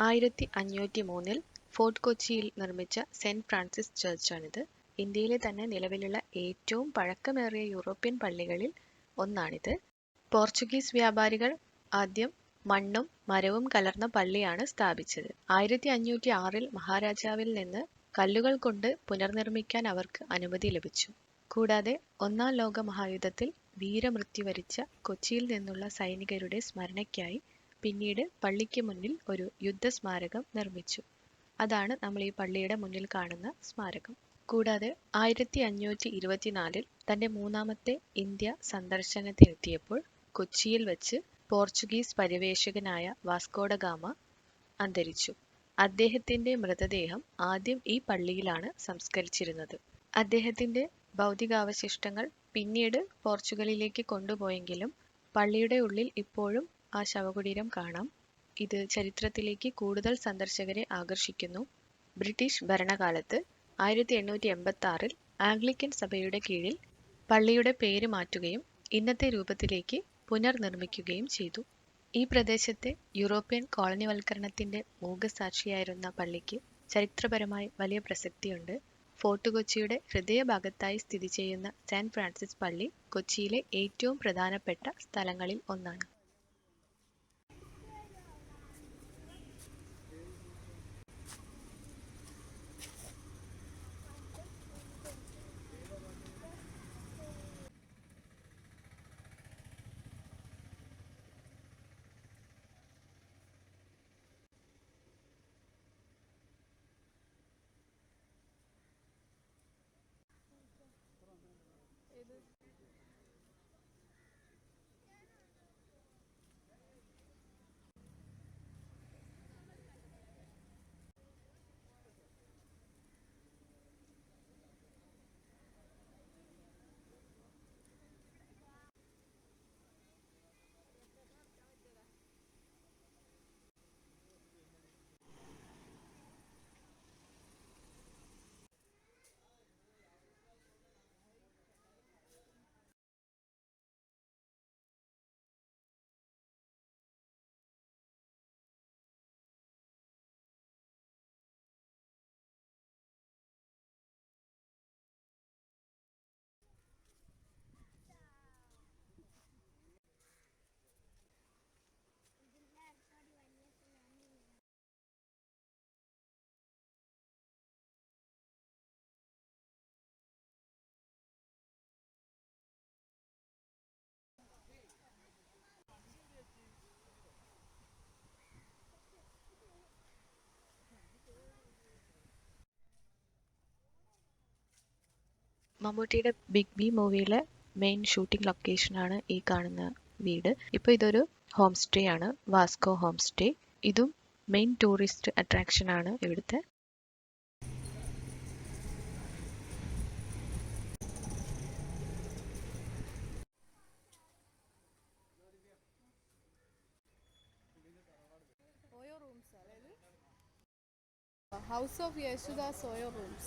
1503 fort കൊച്ചിയിൽ നിർമ്മിച്ച saint Francis ചർച്ചാണിത്. ഇന്ത്യയിലെ തന്നെ നിലവിലുള്ള ഏറ്റവും പഴക്കമേറിയ യൂറോപ്യൻ പള്ളികളിൽ ഒന്നാണിത്. പോർച്ചുഗീസ് വ്യാപാരികൾ ആദ്യം മണ്ണും മരവും കലർന്ന പള്ളിയാണ് സ്ഥാപിച്ചത്. 1506 മഹാരാജാവിൽ നിന്ന് കല്ലുകൾ കൊണ്ട് പുനർനിർമ്മിക്കാൻ അവർക്ക് അനുമതി ലഭിച്ചു. കൂടാതെ ഒന്നാം ലോക മഹായുദ്ധത്തിൽ വീരമൃത്യു വരിച്ച കൊച്ചിയിൽ നിന്നുള്ള സൈനികരുടെ സ്മരണയ്ക്കായി പിന്നീട് പള്ളിക്ക് മുന്നിൽ ഒരു യുദ്ധസ്മാരകം നിർമ്മിച്ചു. അതാണ് നമ്മൾ ഈ പള്ളിയുടെ മുന്നിൽ കാണുന്ന സ്മാരകം. കൂടാതെ 1524 തന്റെ മൂന്നാമത്തെ ഇന്ത്യ സന്ദർശനത്തിനെത്തിയപ്പോൾ കൊച്ചിയിൽ വച്ച് പോർച്ചുഗീസ് പര്യവേഷകനായ വാസ്കോഡ ഗാമ അന്തരിച്ചു. അദ്ദേഹത്തിന്റെ മൃതദേഹം ആദ്യം ഈ പള്ളിയിലാണ് സംസ്കരിച്ചിരുന്നത്. അദ്ദേഹത്തിന്റെ ഭൗതികാവശിഷ്ടങ്ങൾ പിന്നീട് പോർച്ചുഗലിലേക്ക് കൊണ്ടുപോയെങ്കിലും പള്ളിയുടെ ഉള്ളിൽ ഇപ്പോഴും ആ ശവകുടീരം കാണാം. ഇത് ചരിത്രത്തിലേക്ക് കൂടുതൽ സന്ദർശകരെ ആകർഷിക്കുന്നു. ബ്രിട്ടീഷ് ഭരണകാലത്ത് 1886 ആംഗ്ലിക്കൻ സഭയുടെ കീഴിൽ പള്ളിയുടെ പേര് മാറ്റുകയും ഇന്നത്തെ രൂപത്തിലേക്ക് പുനർനിർമ്മിക്കുകയും ചെയ്തു. ഈ പ്രദേശത്തെ യൂറോപ്യൻ കോളനിവൽക്കരണത്തിന്റെ മൂകസാക്ഷിയായിരുന്ന പള്ളിക്ക് ചരിത്രപരമായി വലിയ പ്രസക്തിയുണ്ട്. ഫോർട്ട് കൊച്ചിയുടെ ഹൃദയഭാഗത്തായി സ്ഥിതി ചെയ്യുന്ന സെന്റ് ഫ്രാൻസിസ് പള്ളി കൊച്ചിയിലെ ഏറ്റവും പ്രധാനപ്പെട്ട സ്ഥലങ്ങളിൽ ഒന്നാണ്. മമ്മൂട്ടിയുടെ ബിഗ് ബി മൂവിയിലെ മെയിൻ ഷൂട്ടിംഗ് ലൊക്കേഷനാണ് ഈ കാണുന്ന വീട്. ഇപ്പോൾ ഇതൊരു ഹോം സ്റ്റേ ആണ്, വാസ്കോ ഹോം സ്റ്റേ. ഇതും മെയിൻ ടൂറിസ്റ്റ് അട്രാക്ഷൻ ആണ് ഇവിടുത്തെ. House of Yeshudas Oyo rooms.